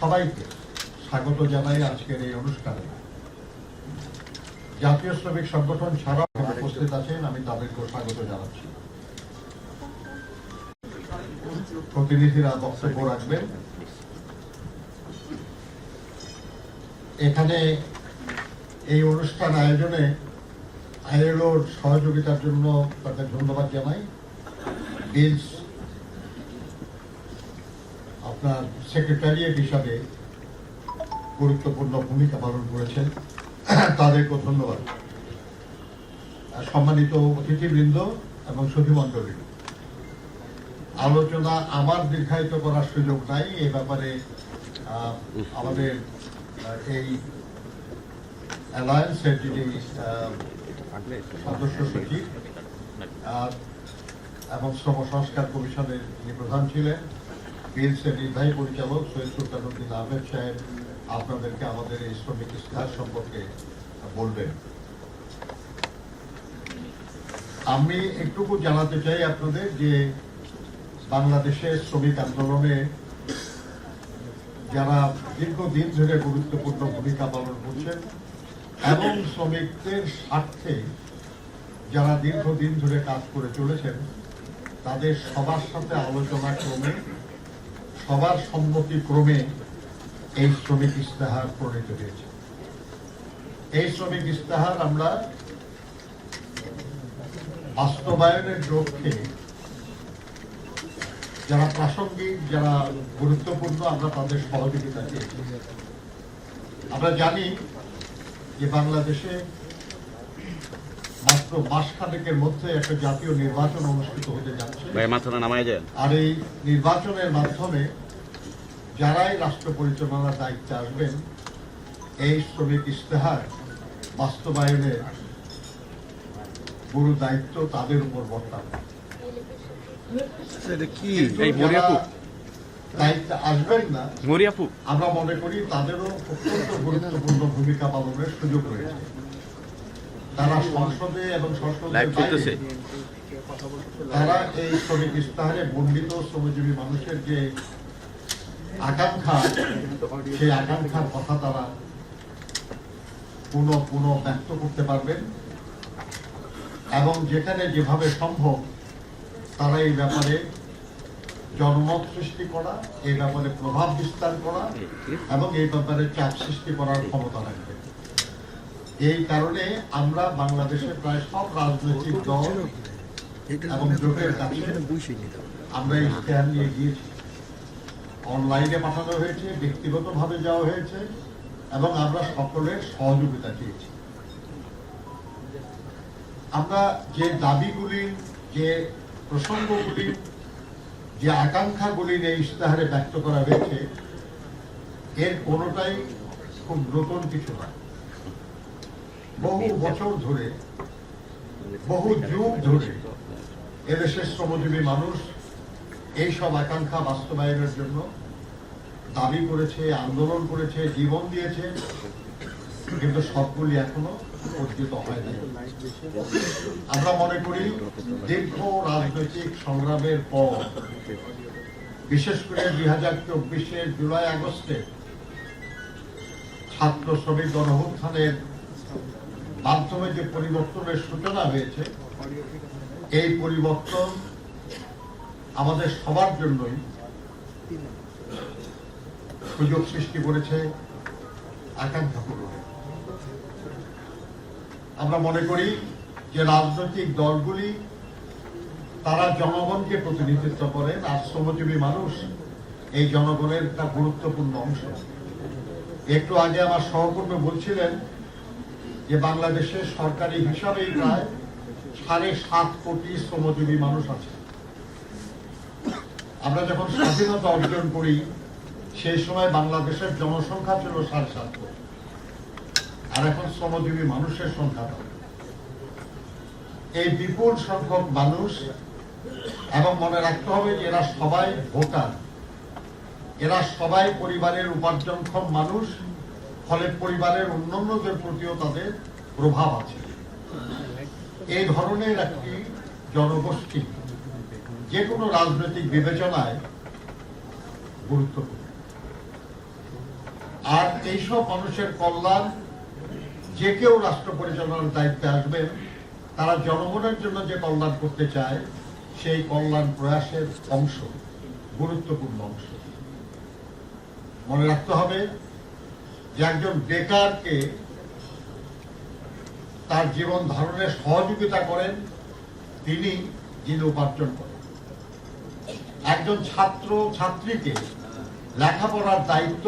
সবাইকে স্বাগত জানাই আজকের এই অনুষ্ঠানে। জাতীয় শ্রমিক সংগঠন ছাড়াও উপস্থিত আছেন, আমি তাদেরকেও স্বাগত জানাচ্ছি। প্রতিনিধিরা বক্তব্য রাখবেন। এখানে এই অনুষ্ঠান আয়োজনে আইএলওর সহযোগিতার জন্য তাদের ধন্যবাদ জানাই। বিলস আপনার সেক্রেটারিয়েট হিসাবে গুরুত্বপূর্ণ ভূমিকা পালন করেছেন, তাদেরকেও ধন্যবাদ। সম্মানিত অতিথিবৃন্দ এবং সুধীমণ্ডলী, আলোচনা আমার দীর্ঘায়িত করার সুযোগ নাই। এ ব্যাপারে আমাদের এই অ্যালায়েন্সের যিনি সদস্য সচিব এবং শ্রম সংস্কার কমিশনের যিনি প্রধান ছিলেন, বিএলসির নির্বাহী পরিচালক সৈয়দ সুলতানুদ্দিন আহমেদ সাহেব আপনাদেরকে আমাদের এই শ্রমিক ইশতেহার সম্পর্কে বলবেন। আমি একটুকু জানাতে চাই আপনাদের যে বাংলাদেশের শ্রমিক আন্দোলনে যারা দীর্ঘদিন ধরে গুরুত্বপূর্ণ ভূমিকা পালন করছেন এবং শ্রমিকদের স্বার্থে যারা দীর্ঘদিন ধরে কাজ করে চলেছেন, তাদের সবার সাথে আলোচনা ক্রমে, সবার সম্মতি ক্রমে এই শ্রমিক ইশতেহার প্রণীত হয়েছে। এই শ্রমিক ইশতেহার আমরা বাস্তবায়নের লক্ষ্যে যারা প্রাসঙ্গিক, যারা গুরুত্বপূর্ণ, আমরা তাদের সহযোগিতা চেয়েছি। আমরা জানি যে বাংলাদেশে মাত্র মাসখানেকের মধ্যে একটা জাতীয় নির্বাচন অনুষ্ঠিত হতে যাচ্ছে, আর এই নির্বাচনের মাধ্যমে যারাই রাষ্ট্র পরিচালনার দায়িত্বে আসবেন, এই শ্রমিক ইশতেহার বাস্তবায়নের পুরো দায়িত্ব তাদের উপর বর্তাবে। দায়িত্বে আসবেন না, আমরা মনে করি তাদেরও অত্যন্ত গুরুত্বপূর্ণ ভূমিকা পালনের সুযোগ রয়েছে। তারা সংসদে এবং সংসদের বাইরে তারা এই শ্রমিক ইশতেহারে বর্ণিত শ্রমজীবী মানুষের যে আকাঙ্ক্ষা, সেই আকাঙ্ক্ষার কথা তারা পুনঃ ব্যক্ত করতে পারবেন এবং যেখানে যেভাবে সম্ভব তারা এই ব্যাপারে জনমত সৃষ্টি করা, এই ব্যাপারে প্রভাব বিস্তার করা এবং এই ব্যাপারে চাপ সৃষ্টি করার ক্ষমতা রাখবে। এই কারণে আমরা বাংলাদেশের প্রায় সব রাজনৈতিক দল এবং জোটের কাছে আমরা ইশতেহার নিয়ে গিয়েছি। অনলাইনে পাঠানো হয়েছে, ব্যক্তিগতভাবে যাওয়া হয়েছে এবং আমরা সকলের সহযোগিতা চেয়েছি। আমরা যে দাবিগুলি, যে প্রসঙ্গগুলি, যে আকাঙ্ক্ষাগুলি এই ইশতেহারে ব্যক্ত করা হয়েছে, এর কোনোটাই খুব নতুন কিছু নয়। বহু বছর ধরে, বহু যুগ ধরে এদেশের শ্রমজীবী মানুষ এইসব আকাঙ্ক্ষা বাস্তবায়নের জন্য দাবি করেছে, আন্দোলন করেছে, জীবন দিয়েছে, কিন্তু সবগুলি এখনো অর্জিত হয়নি। আমরা মনে করি দীর্ঘ রাজনৈতিক সংগ্রামের পর, বিশেষ করে 2024 জুলাই আগস্টে ছাত্র শ্রমিক গণঅভ্যুত্থানের মাধ্যমে যে পরিবর্তনের সূচনা হয়েছে, এই পরিবর্তন আমাদের সবার জন্যই সুযোগ সৃষ্টি করেছে আকাঙ্ক্ষা পূরণে। আমরা মনে করি যে রাজনৈতিক দলগুলি তারা জনগণকে প্রতিনিধিত্ব করেন, আর শ্রমজীবী মানুষ এই জনগণের একটা গুরুত্বপূর্ণ অংশ। একটু আগে আমার সহকর্মী বলছিলেন যে বাংলাদেশে সরকারি হিসাবেই প্রায় 7.5 কোটি শ্রমজীবী মানুষ আছে। আমরা যখন স্বাধীনতা অর্জন করি সেই সময় বাংলাদেশের জনসংখ্যা ছিল 7.5 কোটি, আর এখন শ্রমজীবী মানুষের সংখ্যা। এই বিপুল সংখ্যক মানুষ, এবং মনে রাখতে হবে যে এরা সবাই ভোটার, এরা সবাই পরিবারের উপার্জনক্ষম মানুষ, ফলে পরিবারের অন্যান্যদের প্রতিও তাদের প্রভাব আছে। এই ধরনের একটি জনগোষ্ঠী যে কোনো রাজনৈতিক বিবেচনায় গুরুত্বপূর্ণ। আর এইসব মানুষের কল্যাণ, যে কেউ রাষ্ট্র পরিচালনার দায়িত্বে আসবেন তারা জনগণের জন্য যে কল্যাণ করতে চায় সেই কল্যাণ প্রয়াসের অংশ, গুরুত্বপূর্ণ অংশ। মনে রাখতে হবে যে একজন বেকারকে তার জীবন ধারণের সহযোগিতা করেন তিনি, যিনি উপার্জন করেন। একজন ছাত্র ছাত্রীকে লেখাপড়ার দায়িত্ব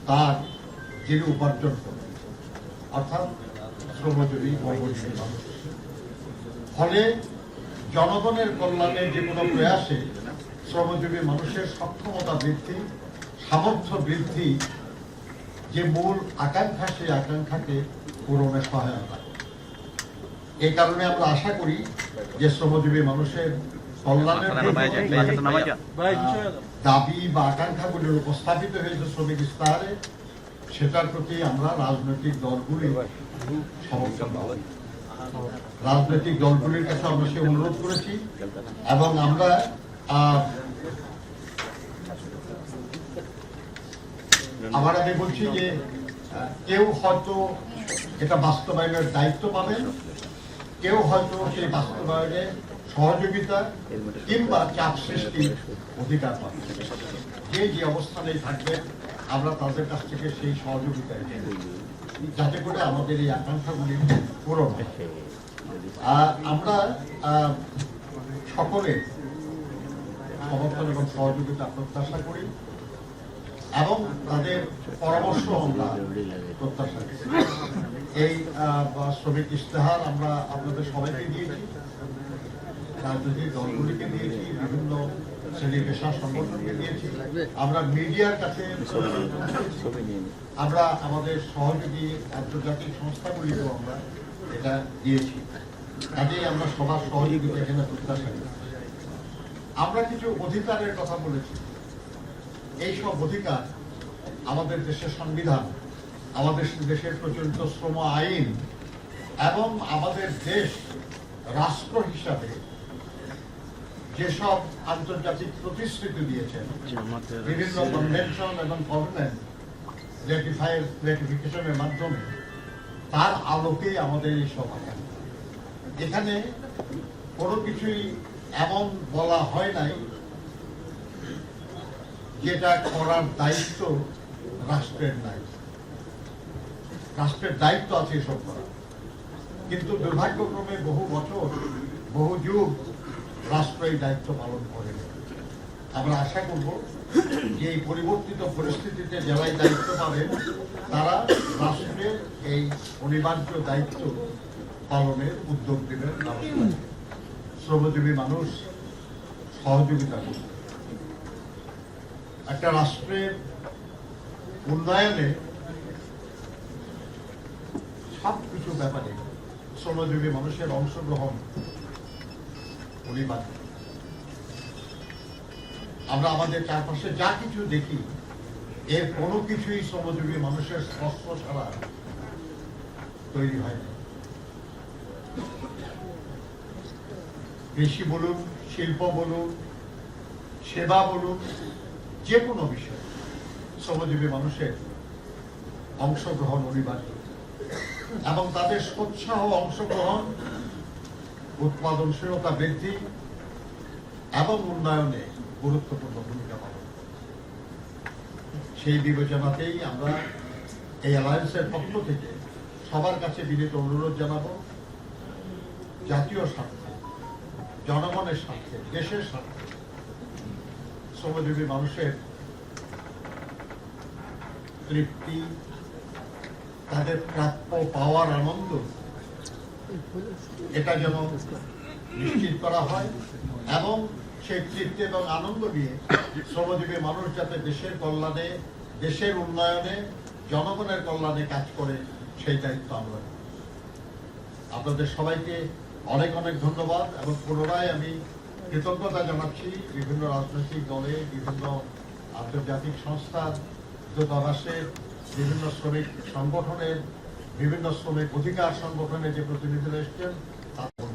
তার, যিনি উপার্জন করেন, অর্থাৎ শ্রমজীবী কর্মজীবী মানুষ। ফলে জনগণের কল্যাণে যে কোনো প্রয়াসে শ্রমজীবী মানুষের সক্ষমতা বৃদ্ধি, সামর্থ্য বৃদ্ধি যে মূল আকাঙ্ক্ষা, সেই আকাঙ্ক্ষাকে পূরণে সহায়তা। এই কারণে আমরা আশা করি যে শ্রমজীবী মানুষের কল্যাণের দাবি বা আকাঙ্ক্ষাগুলি উপস্থাপিত হয়েছে শ্রমিক ইস্তাহারে, সেটার প্রতি আমরা রাজনৈতিক দলগুলি সমর্থন, রাজনৈতিক দলগুলির কাছে আমরা সে অনুরোধ করেছি। এবং আমরা আবার আমি বলছি যে কেউ হয়তো এটা বাস্তবায়নের দায়িত্ব পাবেন, কেউ হয়তো সেই বাস্তবায়নে সহযোগিতা কিংবা চাপ সৃষ্টির অধিকার পাবেন। যে যে অবস্থানেই থাকবেন আমরা তাদের কাছ থেকে সেই সহযোগিতা যাতে করে আমাদের এই আকাঙ্ক্ষাগুলি পূরণ হয়। আমরা সকলে সমর্থন এবং সহযোগিতা প্রত্যাশা করি এবং তাদের পরামর্শ আমরা প্রত্যাশা করি। এই শ্রমিক ইশতেহার আমরা আপনাদের সবাইকে দিয়েছি, রাজনৈতিক দলগুলিকে দিয়েছি, বিভিন্ন শ্রেণী পেশা সংগঠনকে দিয়েছি, আমরা মিডিয়ার কাছে, আমরা আমাদের সহযোগী আন্তর্জাতিক সংস্থাগুলিকেও আমরা এটা দিয়েছি। কাজেই আমরা সবার সহযোগিতা এখানে প্রত্যাশা করি। আমরা কিছু অধিকারের কথা বলেছি। এই সব অধিকার আমাদের দেশের সংবিধান, আমাদের দেশের প্রচলিত শ্রম আইন এবং আমাদের দেশ রাষ্ট্র হিসাবে যেসব আন্তর্জাতিক প্রতিশ্রুতি দিয়েছেন, বিভিন্ন কনভেনশন এবং কভেনেন্ট রেটিফিকেশনের মাধ্যমে, তার আলোকেই আমাদের এই সব আকাঙ্ক্ষা। এখানে কোনো কিছুই এমন বলা হয় নাই যেটা করার দায়িত্ব রাষ্ট্রের নাই। রাষ্ট্রের দায়িত্ব আছে এসব করা, কিন্তু দুর্ভাগ্যক্রমে বহু বছর, বহু যুগ রাষ্ট্র এই দায়িত্ব পালন করে। আমরা আশা করব যে এই পরিবর্তিত পরিস্থিতিতে যারাই দায়িত্ব পাবেন তারা রাষ্ট্রের এই অনিবার্য দায়িত্ব পালনের উদ্যোগ দেবেন, শ্রমজীবী মানুষ সহযোগিতা করবে। একটা রাষ্ট্রের উন্নয়নে সবকিছু ব্যাপারে শ্রমজীবী মানুষের অংশগ্রহণ অনিবার্য। আমরা আমাদের চারপাশে যা কিছু দেখি এর কোনো কিছুই শ্রমজীবী মানুষের স্পর্শ ছাড়া তৈরি হয় না। কৃষি বলুন, শিল্প বলুন, সেবা বলুন, যে কোনো বিষয় শ্রমজীবী মানুষের অংশগ্রহণ অনিবার্য এবং তাদের সোৎসাহ অংশগ্রহণ উৎপাদনশীলতা বৃদ্ধি এবং উন্নয়নে গুরুত্বপূর্ণ ভূমিকা পালন। সেই বিবেচনাতেই আমরা এই অ্যালায়েন্সের পক্ষ থেকে সবার কাছে বিনীত অনুরোধ জানাবো, জাতীয় স্বার্থে, জনগণের স্বার্থে, দেশের স্বার্থে শ্রমজীবী মানুষের তৃপ্তি, তাদের প্রাপ্য পাওয়ার আনন্দ, এটা যেন নিশ্চিত করা হয় এবং সেই তৃপ্তি এবং আনন্দ নিয়ে শ্রমজীবী মানুষ যাতে দেশের কল্যাণে, দেশের উন্নয়নে, জনগণের কল্যাণে কাজ করে, সেই দায়িত্ব আমরা। আপনাদের সবাইকে অনেক অনেক ধন্যবাদ এবং পুনরায় আমি কৃতজ্ঞতা জানাচ্ছি বিভিন্ন রাজনৈতিক দলে, বিভিন্ন আন্তর্জাতিক সংস্থার, দূতাবাসের, বিভিন্ন শ্রমিক সংগঠনের, বিভিন্ন শ্রমিক অধিকার সংগঠনের যে প্রতিনিধিরা এসছেন তাদের